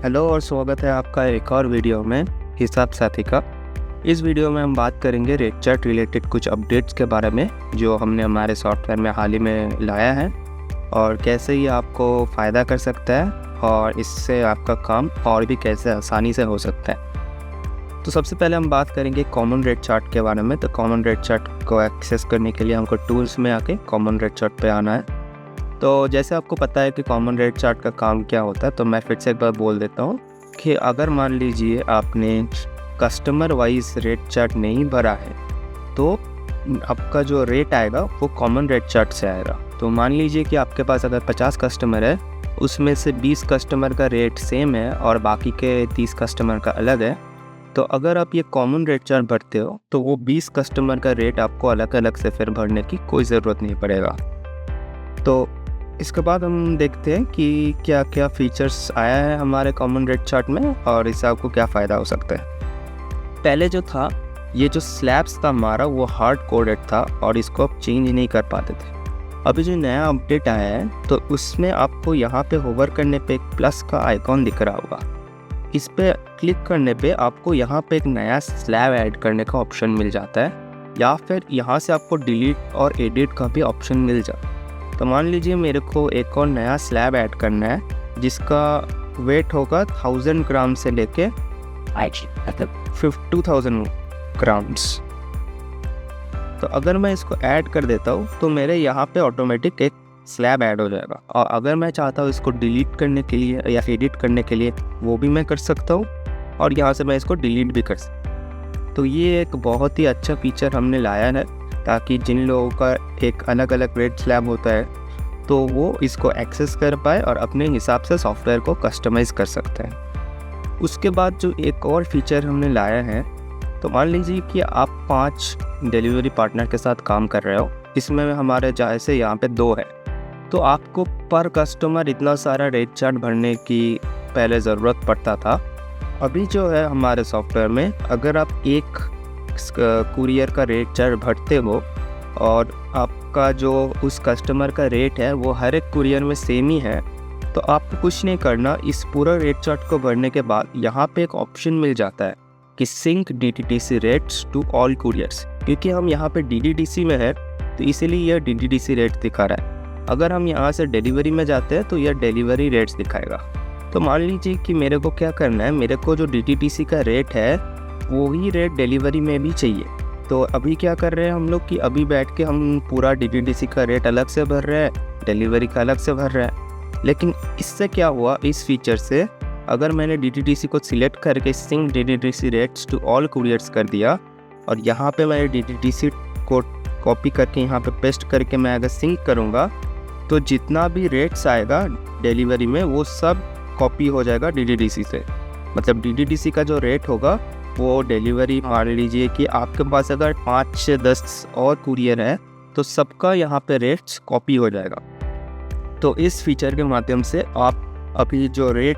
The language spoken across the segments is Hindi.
हेलो और स्वागत है आपका एक और वीडियो में हिसाब साथी का। इस वीडियो में हम बात करेंगे रेट चार्ट रिलेटेड कुछ अपडेट्स के बारे में जो हमने हमारे सॉफ्टवेयर में हाल ही में लाया है और कैसे ये आपको फ़ायदा कर सकता है और इससे आपका काम और भी कैसे आसानी से हो सकता है। तो सबसे पहले हम बात करेंगे कॉमन रेट चार्ट के बारे में। तो कॉमन रेट चार्ट को एक्सेस करने के लिए हमको टूल्स में आके कॉमन रेट चार्ट पे आना है। तो जैसे आपको पता है कि कॉमन रेट चार्ट का काम क्या होता है, तो मैं फिर से एक बार बोल देता हूँ कि अगर मान लीजिए आपने कस्टमर वाइज रेट चार्ट नहीं भरा है तो आपका जो रेट आएगा वो कॉमन रेट चार्ट से आएगा। तो मान लीजिए कि आपके पास अगर 50 कस्टमर है, उसमें से 20 कस्टमर का रेट सेम है और बाकी के 30 कस्टमर का अलग है। तो अगर आप ये कॉमन रेट चार्ट भरते हो तो वो 20 कस्टमर का रेट आपको अलग अलग से फिर भरने की कोई ज़रूरत नहीं पड़ेगा। तो इसके बाद हम देखते हैं कि क्या क्या फीचर्स आया है हमारे कॉमन रेट चार्ट में और इससे आपको क्या फ़ायदा हो सकता है। पहले जो था, ये जो स्लैब्स था हमारा वो हार्ड कोडेड था और इसको आप चेंज नहीं कर पाते थे। अभी जो नया अपडेट आया है तो उसमें आपको यहाँ पे होवर करने पे एक प्लस का आइकॉन दिख रहा होगा। इस पर क्लिक करने पे आपको यहाँ पे एक नया स्लैब ऐड करने का ऑप्शन मिल जाता है या फिर यहाँ से आपको डिलीट और एडिट का भी ऑप्शन मिल जाता है। तो मान लीजिए मेरे को एक और नया स्लैब ऐड करना है जिसका वेट होगा 1000 ग्राम से लेके 52,000 ग्राम्स। तो अगर मैं इसको ऐड कर देता हूँ तो मेरे यहाँ पे ऑटोमेटिक एक स्लैब ऐड हो जाएगा और अगर मैं चाहता हूँ इसको डिलीट करने के लिए या एडिट करने के लिए वो भी मैं कर सकता हूँ और यहाँ से मैं इसको डिलीट भी कर सकता हूँ। तो ये एक बहुत ही अच्छा फीचर हमने लाया है ताकि जिन लोगों का एक अलग अलग रेट स्लैब होता है तो वो इसको एक्सेस कर पाए और अपने हिसाब से सॉफ्टवेयर को कस्टमाइज़ कर सकते हैं। उसके बाद जो एक और फीचर हमने लाया है, तो मान लीजिए कि आप 5 डिलीवरी पार्टनर के साथ काम कर रहे हो। इसमें हमारे जैसे यहाँ पे 2 है, तो आपको पर कस्टमर इतना सारा रेट चार्ट भरने की पहले ज़रूरत पड़ता था। अभी जो है हमारे सॉफ्टवेयर में अगर आप एक कुरियर का रेट चार्ट भरते हो और आपका जो उस कस्टमर का रेट है वो हर एक कुरियर में सेम ही है, तो आपको कुछ नहीं करना। इस पूरा रेट चार्ट को भरने के बाद यहाँ पे एक ऑप्शन मिल जाता है कि sync DTDC rates to all couriers. क्योंकि हम यहाँ पे DTDC में है तो इसीलिए यह DTDC रेट दिखा रहा है। अगर हम यहाँ से डिलीवरी में जाते हैं तो यह डिलीवरी रेट्स दिखाएगा। तो मान लीजिए कि मेरे को क्या करना है, मेरे को जो DTDC का रेट है वही रेट डिलीवरी में भी चाहिए। तो अभी क्या कर रहे हैं हम लोग कि अभी बैठ के हम पूरा DTDC का रेट अलग से भर रहे हैं, डिलीवरी का अलग से भर रहे हैं। लेकिन इससे क्या हुआ, इस फीचर से अगर मैंने DTDC को सिलेक्ट करके sync DTDC rates to all couriers कर दिया और यहाँ पे मैं DTDC को कॉपी करके यहाँ पे पेस्ट करके मैं अगर सिंक करूँगा तो जितना भी रेट्स आएगा डिलीवरी में वो सब कॉपी हो जाएगा DTDC से। मतलब DTDC का जो रेट होगा वो डिलीवरी, मान लीजिए कि आपके पास अगर 5 से 10 और कुरियर है तो सबका यहाँ पे रेट्स कॉपी हो जाएगा। तो इस फीचर के माध्यम से आप अभी जो rate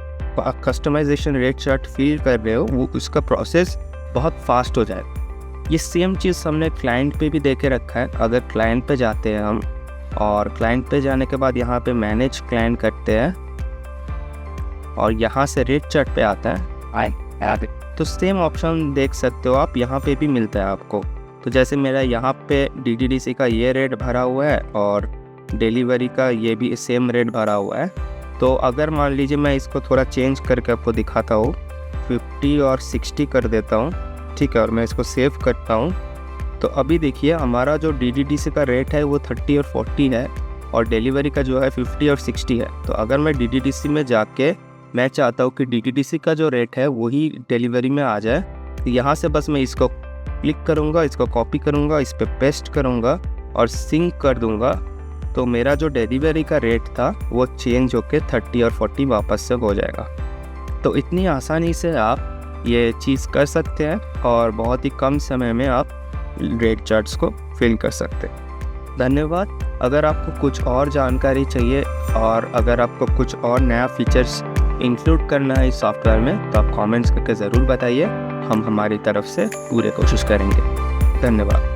customisation rate chart fill कर रहे हो वो उसका प्रोसेस बहुत फास्ट हो जाएगा। ये सेम चीज़ हमने क्लाइंट पे भी देखे रखा है। अगर क्लाइंट पे जाते हैं हम और क्लाइंट पे जाने के बाद यहाँ पे मैनेज क्लाइंट करते हैं और यहाँ से रेट चार्ट पे आता है तो सेम ऑप्शन देख सकते हो आप, यहाँ पे भी मिलता है आपको। तो जैसे मेरा यहाँ पे DTDC का ये रेट भरा हुआ है और डिलीवरी का ये भी सेम रेट भरा हुआ है। तो अगर मान लीजिए मैं इसको थोड़ा चेंज करके आपको दिखाता हूँ, 50 और 60 कर देता हूँ, ठीक है, और मैं इसको सेव करता हूँ। तो अभी देखिए हमारा जो DTDC का रेट है वो 30 और 40 है और डिलीवरी का जो है 50 और 60 है। तो अगर मैं DTDC में जाके मैं चाहता हूँ कि DTDC का जो रेट है वही डिलीवरी में आ जाए, तो यहाँ से बस मैं इसको क्लिक करूँगा, इसको कॉपी करूँगा, इस पर पेस्ट करूँगा और सिंक कर दूँगा। तो मेरा जो डिलीवरी का रेट था वो चेंज होके 30 और 40 वापस से हो जाएगा। तो इतनी आसानी से आप ये चीज़ कर सकते हैं और बहुत ही कम समय में आप रेट चार्ट्स को फिल कर सकते हैं। धन्यवाद। अगर आपको कुछ और जानकारी चाहिए और अगर आपको कुछ और नया फीचर्स इंक्लूड करना है इस सॉफ्टवेयर में तो आप कमेंट्स करके ज़रूर बताइए, हम हमारी तरफ से पूरी कोशिश करेंगे। धन्यवाद।